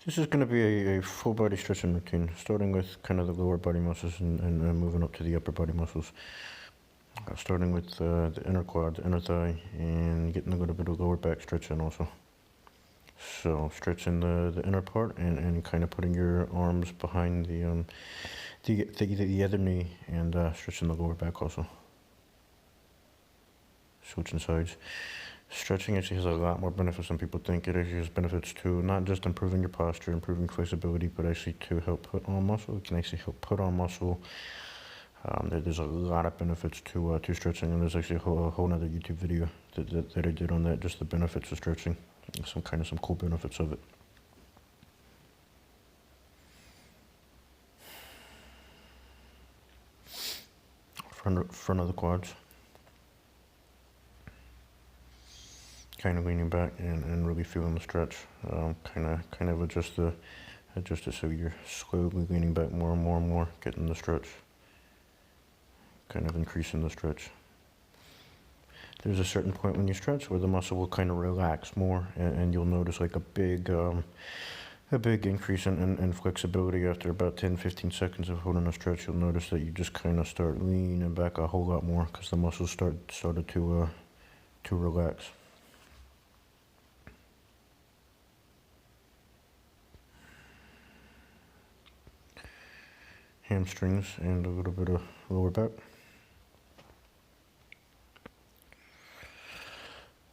This is going to be a full body stretching routine, starting with kind of the lower body muscles and moving up to the upper body muscles. Starting with the inner quad, the inner thigh, and getting a little bit of lower back stretching also. So stretching the inner part and kind of putting your arms behind the other knee and stretching the lower back also. Switching sides. Stretching actually has a lot more benefits than people think. It actually has benefits to not just improving your posture, improving flexibility, but actually to help put on muscle. It can actually help put on muscle. There's a lot of benefits to stretching, and there's actually a whole other YouTube video that I did on that, just the benefits of stretching, some cool benefits of it. Front of the quads. Kind of leaning back and really feeling the stretch. Kind of adjust it so you're slowly leaning back more and more and more, getting the stretch. Kind of increasing the stretch. There's a certain point when you stretch where the muscle will kind of relax more, and you'll notice like a big increase in flexibility after about 10-15 seconds of holding a stretch. You'll notice that you just kind of start leaning back a whole lot more because the muscles started to relax. Hamstrings and a little bit of lower back.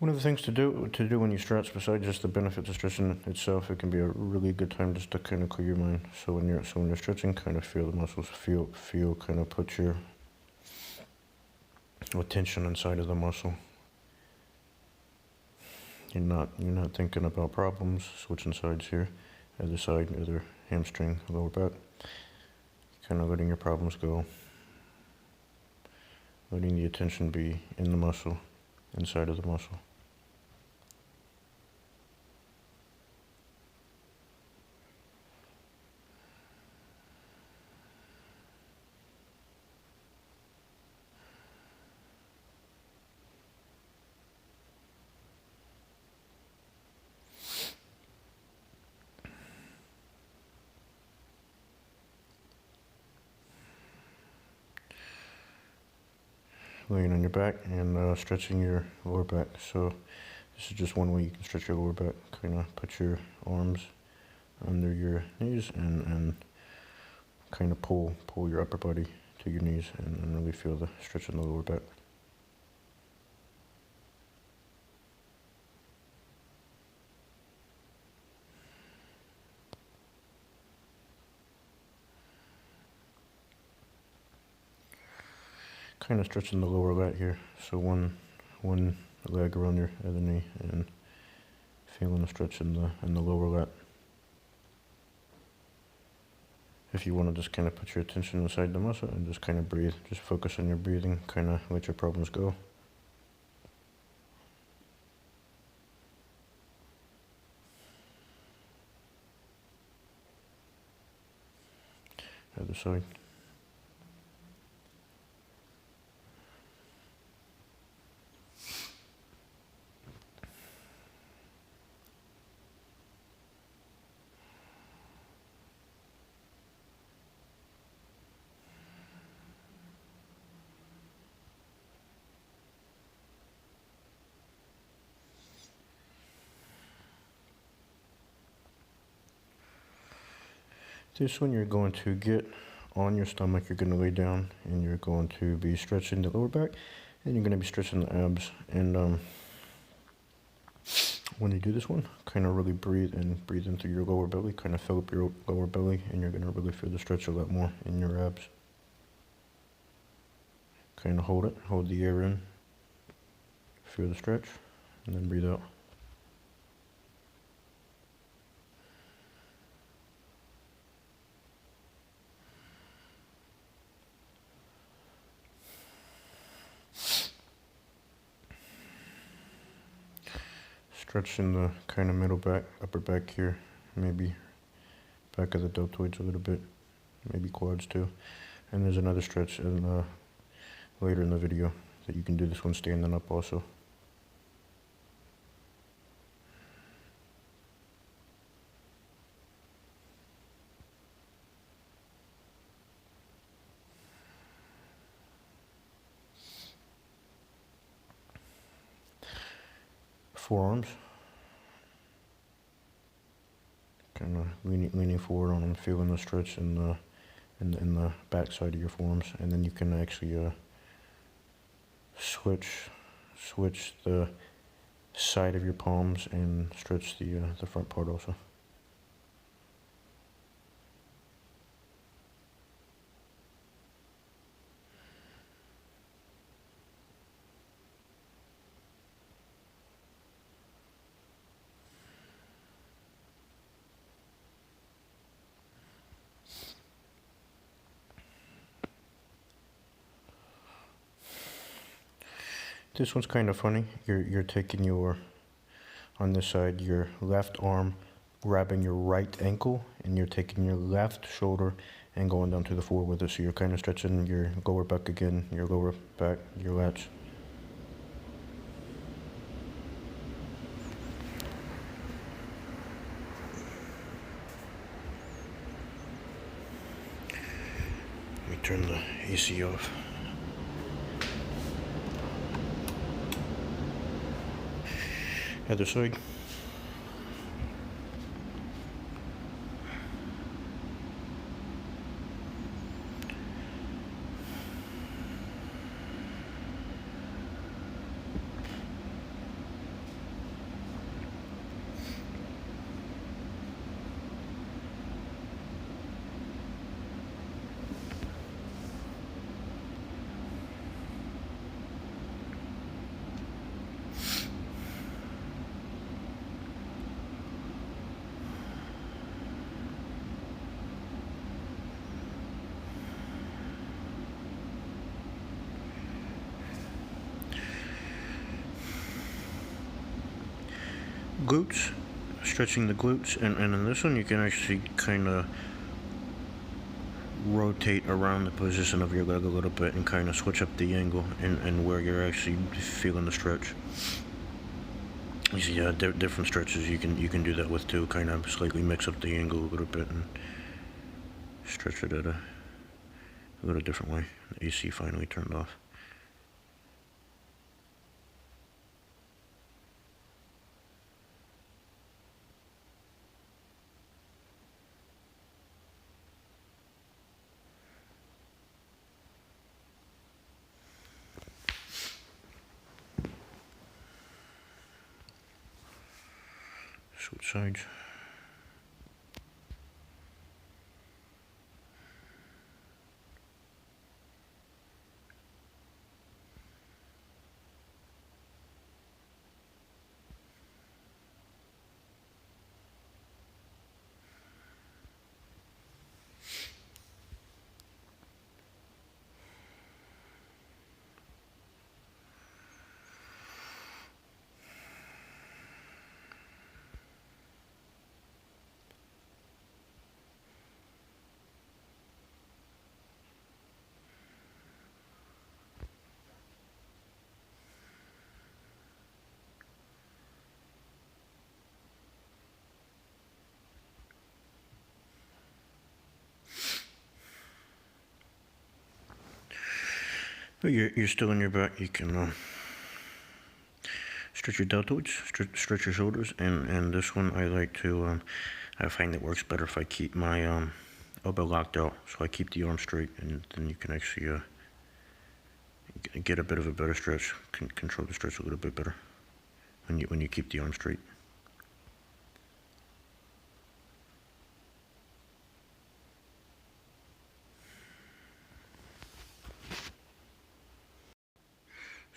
One of the things to do when you stretch, besides just the benefits of stretching itself, it can be a really good time just to kind of clear your mind. So when you're stretching, kind of feel the muscles, feel kind of put your attention inside of the muscle. You're not thinking about problems. Switching sides here, other side, other hamstring, lower back. Kind of letting your problems go. Letting the attention be in the muscle, inside of the muscle. Laying on your back and stretching your lower back. So this is just one way you can stretch your lower back. Kind of put your arms under your knees and kind of pull your upper body to your knees and really feel the stretch in the lower back. Kind of stretching the lower lat here. So one leg around your other knee and feeling the stretch in the lower lat. If you want to just kind of put your attention inside the muscle and just kind of breathe, just focus on your breathing, kind of let your problems go. Other side. This one you're going to get on your stomach, you're going to lay down and you're going to be stretching the lower back and you're going to be stretching the abs. And when you do this one, kind of really breathe in through your lower belly, kind of fill up your lower belly, and you're going to really feel the stretch a lot more in your abs. Kind of hold the air in, feel the stretch, and then breathe out. Stretching the kind of middle back, upper back here, maybe back of the deltoids a little bit, maybe quads too. And there's another stretch later in the video that you can do this one standing up also. forearms. Kind of leaning forward on them, feeling the stretch in the back side of your forearms, and then you can actually switch the side of your palms and stretch the front part also. This one's kind of funny. You're taking on this side, your left arm, grabbing your right ankle, and you're taking your left shoulder and going down to the floor with it. So you're kind of stretching your lower back again, your lower back, your lats. Let me turn the AC off. Other side. Glutes, stretching the glutes, and in this one you can actually kind of rotate around the position of your leg a little bit and kind of switch up the angle and where you're actually feeling the stretch. You see, different stretches you can do that with too. Kind of slightly mix up the angle a little bit and stretch it at a little different way. The AC finally turned off. Switch sides. But you're still in your back. You can stretch your deltoids, stretch your shoulders, and this one I like to. I find it works better if I keep my elbow locked out, so I keep the arm straight, and then you can actually get a bit of a better stretch. Control the stretch a little bit better when you keep the arm straight.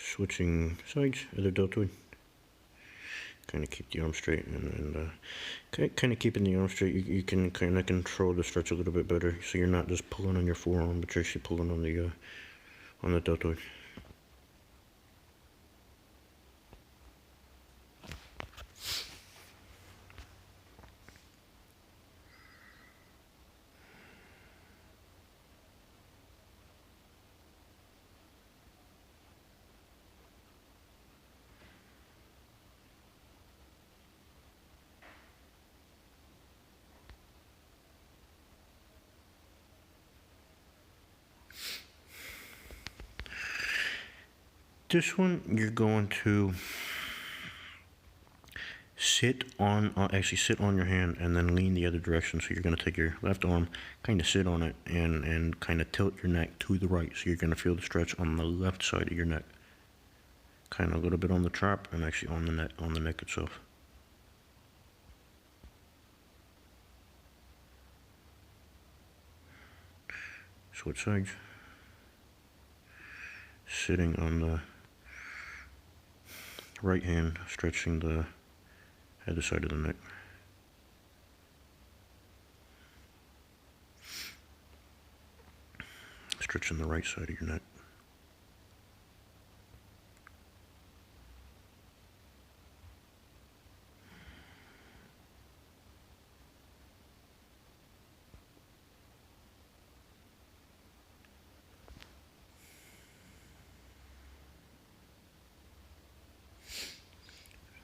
Switching sides, other deltoid. Kind of keep the arm straight and kind of keeping the arm straight. You can kind of control the stretch a little bit better, so you're not just pulling on your forearm, but you're actually pulling on the deltoid. This one, you're going to actually sit on your hand and then lean the other direction. So you're going to take your left arm, kind of sit on it, and kind of tilt your neck to the right. So you're going to feel the stretch on the left side of your neck, kind of a little bit on the trap and actually on the neck itself. Switch sides. Sitting on the right hand, stretching the other side of the neck. Stretching the right side of your neck.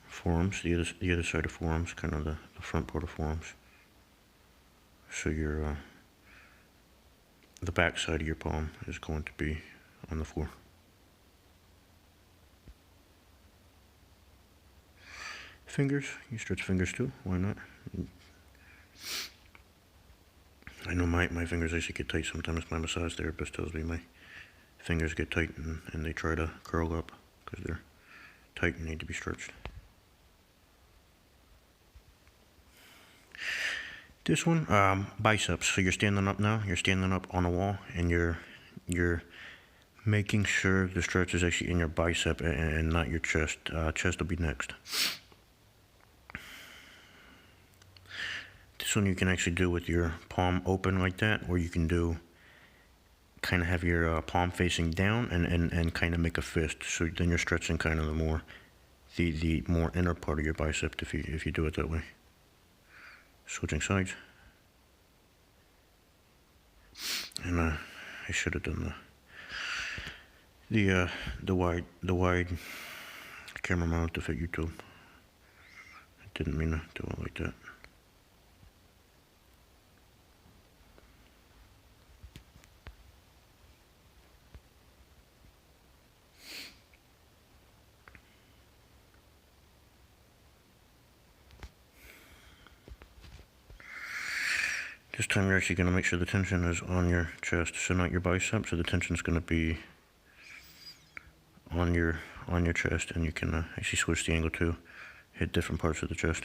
Forearms, the other side of forearms, kind of the front part of forearms. So your the back side of your palm is going to be on the floor. Fingers, you stretch fingers too, why not? I know my fingers actually get tight sometimes. My massage therapist tells me my fingers get tight and they try to curl up because they're tight and need to be stretched. This one, biceps. So you're standing up now. You're standing up on a wall, and you're making sure the stretch is actually in your bicep and not your chest. Chest will be next. This one you can actually do with your palm open like that, or you can do kind of have your palm facing down and kind of make a fist. So then you're stretching kind of the more inner part of your bicep if you do it that way. Switching sides. And I should have done the wide camera mount to fit YouTube. I didn't mean to do it like that. This time you're actually going to make sure the tension is on your chest, so not your bicep. So the tension is going to be on your chest, and you can actually switch the angle to hit different parts of the chest.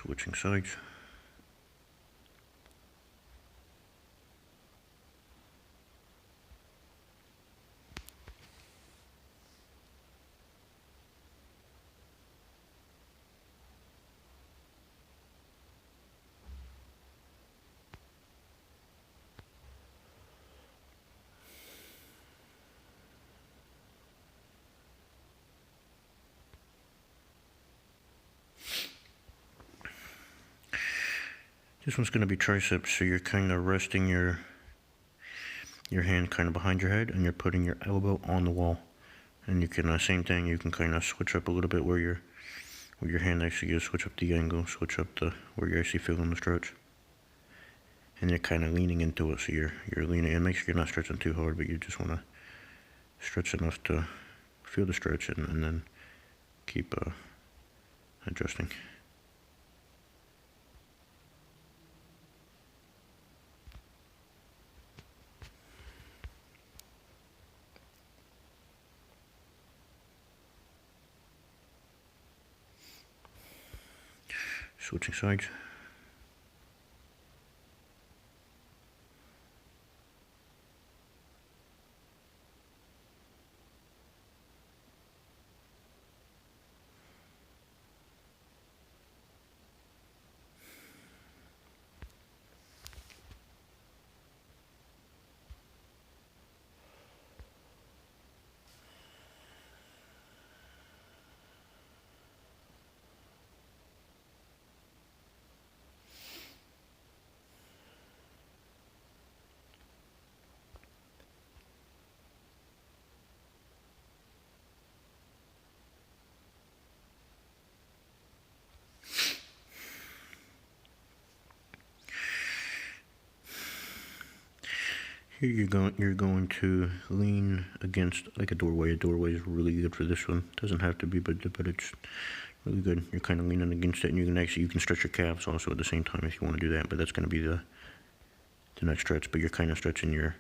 Switching sides. This one's going to be triceps, so you're kind of resting your hand kind of behind your head, and you're putting your elbow on the wall. And you can, same thing, you can kind of switch up a little bit where your hand actually is, switch up the angle, switch up where you're actually feeling the stretch. And you're kind of leaning into it, so you're leaning, and make sure you're not stretching too hard, but you just want to stretch enough to feel the stretch and then keep adjusting. Switching sides. Here you're going to lean against like a doorway. A doorway is really good for this one. Doesn't have to be, but it's really good. You're kind of leaning against it, and you can stretch your calves also at the same time if you want to do that. But that's going to be the next stretch. But you're kind of stretching your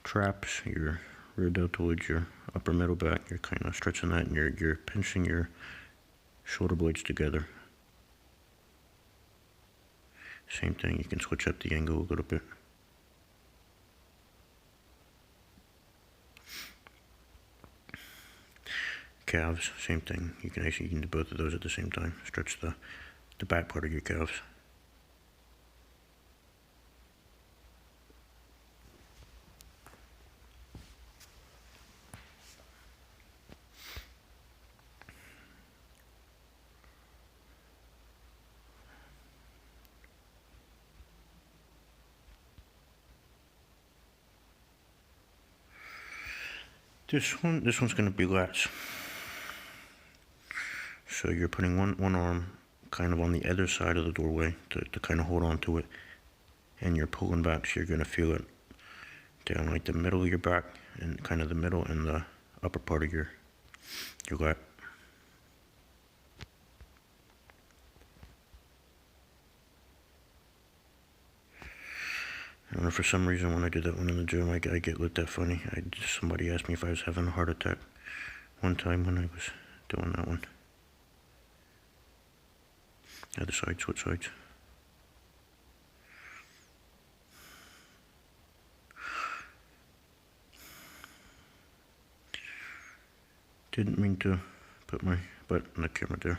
traps, your rear deltoids, your upper middle back. You're kind of stretching that, and you're pinching your shoulder blades together. Same thing. You can switch up the angle a little bit. Calves, same thing. You can do both of those at the same time. Stretch the back part of your calves. This one's going to be lats. So you're putting one arm kind of on the other side of the doorway to kind of hold on to it, and you're pulling back, so you're going to feel it down like the middle of your back, and kind of the middle and the upper part of your lat. I don't know, for some reason when I did that one in the gym, I get looked at funny. Somebody asked me if I was having a heart attack one time when I was doing that one. Other side, switch sides. Didn't mean to put my butt on the camera there.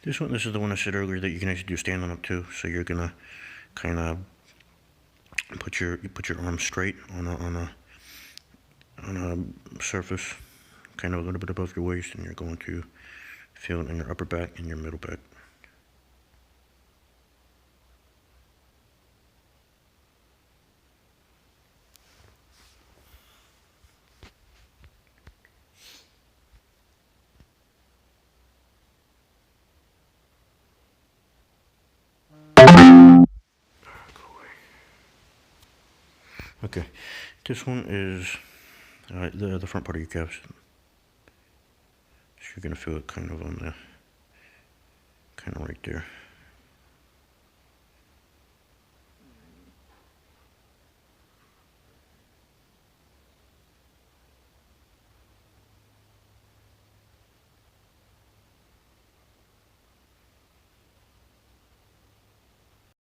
This is the one I said earlier that you can actually do standing up too. So you're gonna kind of put your arms straight on a surface, kind of a little bit above your waist, and you're going to feel it in your upper back and your middle back. Okay, this one is the front part of your calves. So you're gonna feel it kind of on the, kind of right there.